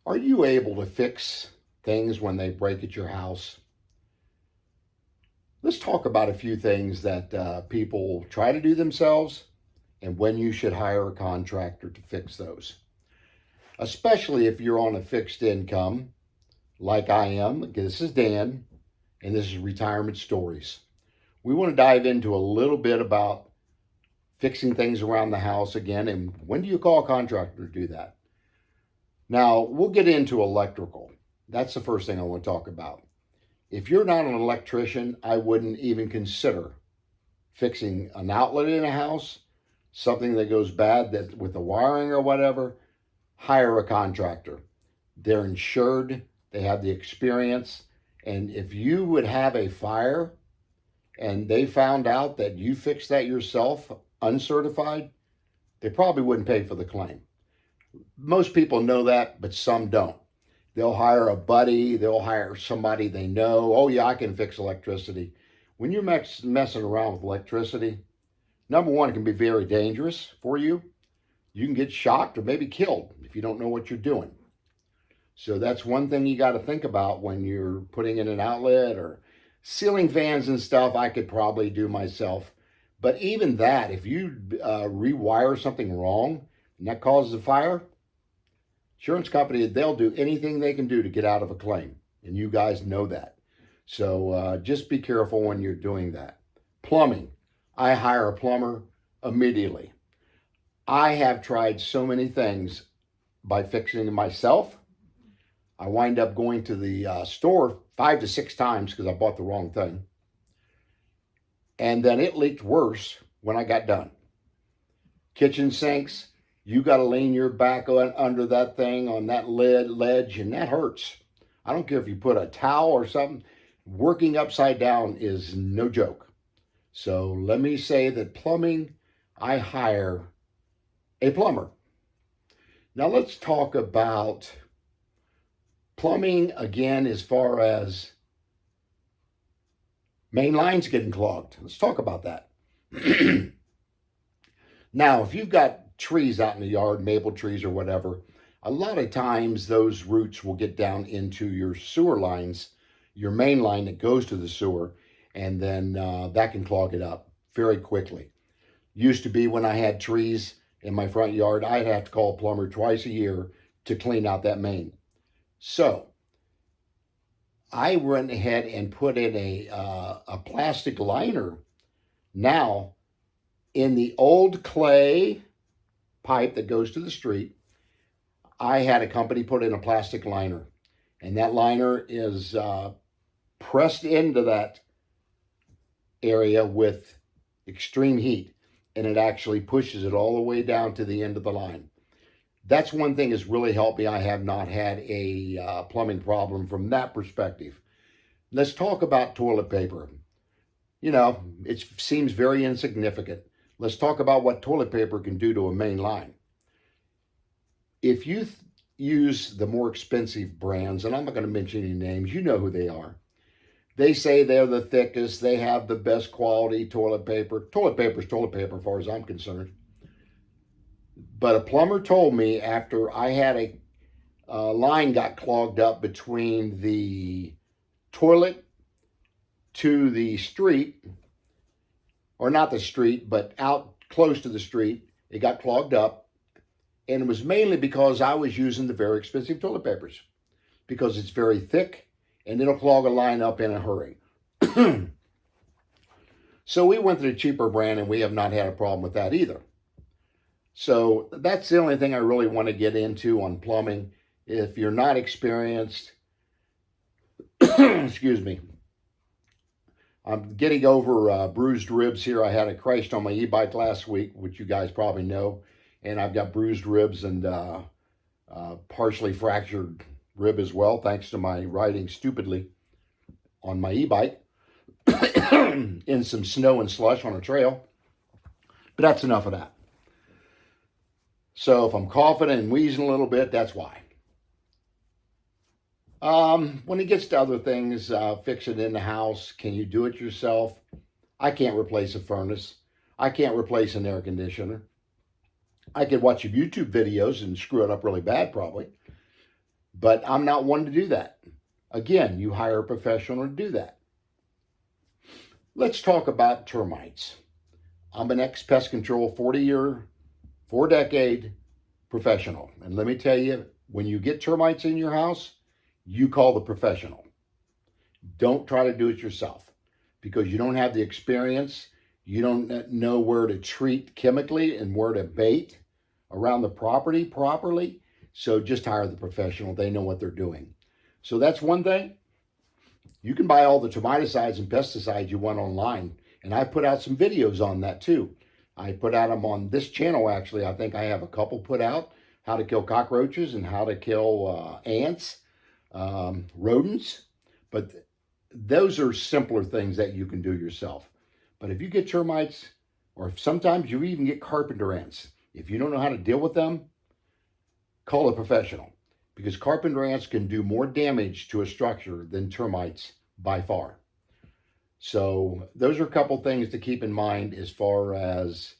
Are you able to fix things when they break at your house? Let's talk about a few things that people try to do themselves and when you should hire a contractor to fix those. Especially if you're on a fixed income like I am. This is Dan, and this is Retirement Stories. We want to dive into a little bit about fixing things around the house again, and when do you call a contractor to do that? Now, we'll get into electrical. That's the first thing I want to talk about. If you're not an electrician, I wouldn't even consider fixing an outlet in a house, something that goes bad that with the wiring or whatever. Hire a contractor. They're insured, they have the experience, and if you would have a fire and they found out that you fixed that yourself, uncertified, they probably wouldn't pay for the claim. Most people know that, but some don't. They'll hire a buddy, they'll hire somebody they know. Oh, yeah, I can fix electricity. When you're messing around with electricity, number one, it can be very dangerous for you. You can get shocked or maybe killed if you don't know what you're doing. So that's one thing you got to think about when you're putting in an outlet or ceiling fans and stuff. I could probably do myself. But even that, if you rewire something wrong and that causes a fire, insurance company, they'll do anything they can do to get out of a claim. And you guys know that. So just be careful when you're doing that. Plumbing. I hire a plumber immediately. I have tried so many things by fixing it myself. I wind up going to the store 5 to 6 times because I bought the wrong thing. And then it leaked worse when I got done. Kitchen sinks, you got to lean your back under that thing on that ledge, and that hurts. I don't care if you put a towel or something. Working upside down is no joke. So let me say that plumbing, I hire a plumber. Now let's talk about plumbing again as far as main lines getting clogged. Let's talk about that. Now, if you've got trees out in the yard, maple trees or whatever, a lot of times those roots will get down into your sewer lines, your main line that goes to the sewer, and then that can clog it up very quickly. Used to be when I had trees in my front yard, I'd have to call a plumber twice a year to clean out that main. So I went ahead and put in a plastic liner. Now, in the old clay pipe that goes to the street, I had a company put in a plastic liner. And that liner is pressed into that area with extreme heat. And it actually pushes it all the way down to the end of the line. That's one thing that's really helped me. I have not had a plumbing problem from that perspective. Let's talk about toilet paper. You know, it seems very insignificant. Let's talk about what toilet paper can do to a main line. If you use the more expensive brands, and I'm not going to mention any names, you know who they are. They say they're the thickest, they have the best quality toilet paper. Toilet paper is toilet paper as far as I'm concerned. But a plumber told me after I had a line got clogged up between the toilet to the street, or not the street, but out close to the street, it got clogged up. And it was mainly because I was using the very expensive toilet papers because it's very thick and it'll clog a line up in a hurry. So we went to the cheaper brand and we have not had a problem with that either. So that's the only thing I really want to get into on plumbing. If you're not experienced, excuse me, I'm getting over bruised ribs here. I had a crash on my e-bike last week, which you guys probably know. And I've got bruised ribs and partially fractured rib as well, thanks to my riding stupidly on my e-bike in some snow and slush on a trail. But that's enough of that. So if I'm coughing and wheezing a little bit, that's why. When it gets to other things, fix it in the house. Can you do it yourself? I can't replace a furnace. I can't replace an air conditioner. I could watch YouTube videos and screw it up really bad probably. But I'm not one to do that. Again, you hire a professional to do that. Let's talk about termites. I'm an ex-pest control 4-decade professional. And let me tell you, when you get termites in your house, you call the professional. Don't try to do it yourself because you don't have the experience. You don't know where to treat chemically and where to bait around the property properly. So just hire the professional. They know what they're doing. So that's one thing. You can buy all the termiticides and pesticides you want online. And I put out some videos on that too. I put out them on this channel, actually. I think I have a couple put out. How to kill cockroaches and how to kill ants, rodents. But those are simpler things that you can do yourself. But if you get termites, or sometimes you even get carpenter ants, if you don't know how to deal with them, call a professional. Because carpenter ants can do more damage to a structure than termites by far. So those are a couple things to keep in mind as far as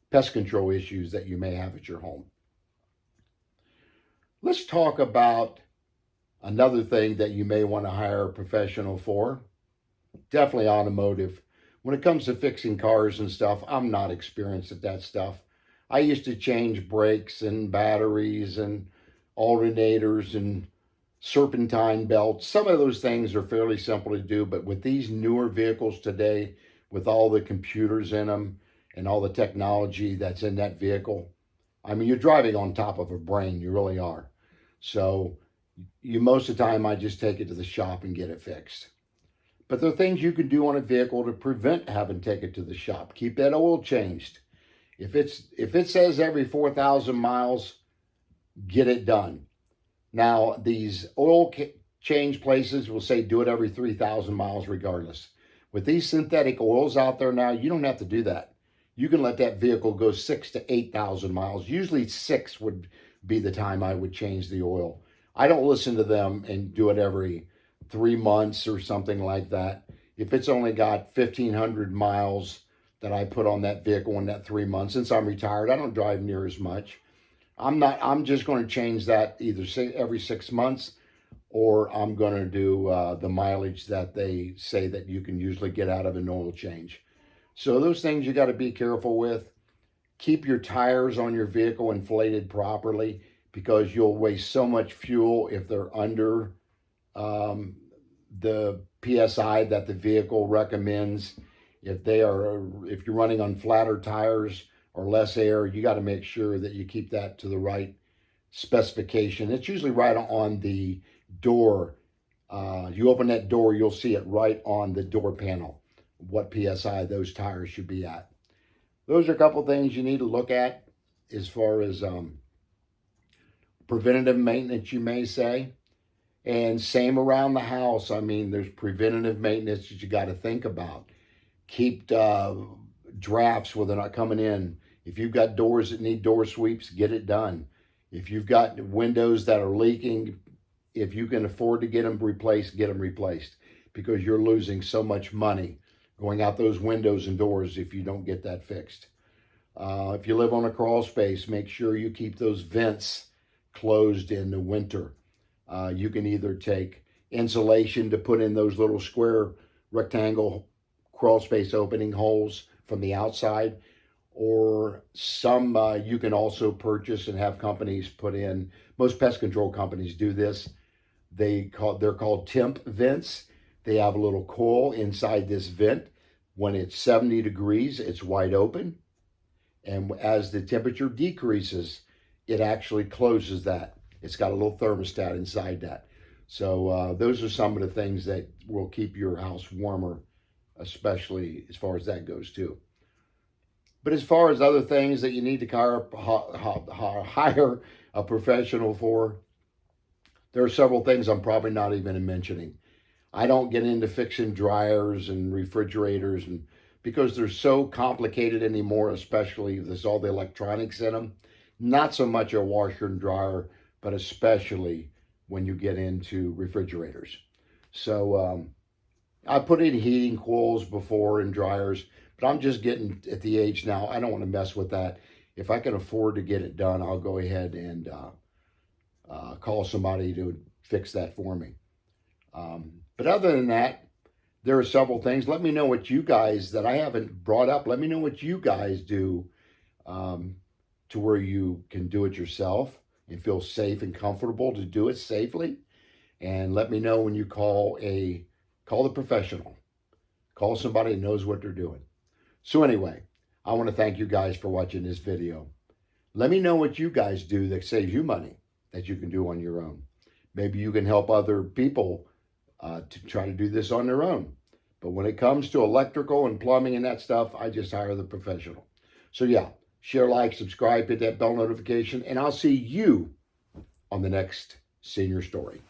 pest control issues that you may have at your home. Let's talk about another thing that you may want to hire a professional for. Definitely automotive. When it comes to fixing cars and stuff, I'm not experienced at that stuff. I used to change brakes and batteries and alternators and serpentine belts. Some of those things are fairly simple to do, but with these newer vehicles today, with all the computers in them and all the technology that's in that vehicle, I mean, you're driving on top of a brain, you really are. So most of the time, I just take it to the shop and get it fixed. But there are things you can do on a vehicle to prevent having to take it to the shop. Keep that oil changed. If it says every 4,000 miles, get it done. Now, these oil change places will say do it every 3,000 miles regardless. With these synthetic oils out there now, you don't have to do that. You can let that vehicle go 6,000 to 8,000 miles. Usually 6 would be the time I would change the oil. I don't listen to them and do it every 3 months or something like that. If it's only got 1,500 miles that I put on that vehicle in that 3 months, since I'm retired, I don't drive near as much. I'm just going to change that either every 6 months, or I'm going to do the mileage that they say that you can usually get out of an oil change. So those things you got to be careful with. Keep your tires on your vehicle inflated properly because you'll waste so much fuel if they're under the PSI that the vehicle recommends. If you're running on flatter tires or less air, you got to make sure that you keep that to the right specification. It's usually right on the door. You open that door, you'll see it right on the door panel, what PSI those tires should be at. Those are a couple things you need to look at as far as preventative maintenance, you may say. And same around the house. I mean, there's preventative maintenance that you got to think about. Keep drafts where they're not coming in. If you've got doors that need door sweeps, get it done. If you've got windows that are leaking, if you can afford to get them replaced, get them replaced, because you're losing so much money going out those windows and doors if you don't get that fixed. If you live on a crawl space, make sure you keep those vents closed in the winter. You can either take insulation to put in those little square rectangle crawl space opening holes from the outside, or some you can also purchase and have companies put in. Most pest control companies do this. They're called temp vents. They have a little coil inside this vent. When it's 70 degrees, it's wide open. And as the temperature decreases, it actually closes that. It's got a little thermostat inside that. So those are some of the things that will keep your house warmer, especially as far as that goes too. But as far as other things that you need to hire a professional for, there are several things I'm probably not even mentioning. I don't get into fixing dryers and refrigerators because they're so complicated anymore, especially with all the electronics in them. Not so much a washer and dryer, but especially when you get into refrigerators. So I put in heating coils before and dryers, but I'm just getting at the age now, I don't want to mess with that. If I can afford to get it done, I'll go ahead and call somebody to fix that for me. But other than that, there are several things. Let me know what you guys that I haven't brought up. Let me know what you guys do to where you can do it yourself and feel safe and comfortable to do it safely. And let me know when you call the professional. Call somebody who knows what they're doing. So anyway, I want to thank you guys for watching this video. Let me know what you guys do that saves you money that you can do on your own. Maybe you can help other people to try to do this on their own. But when it comes to electrical and plumbing and that stuff, I just hire the professional. So yeah, share, like, subscribe, hit that bell notification, and I'll see you on the next Senior Story.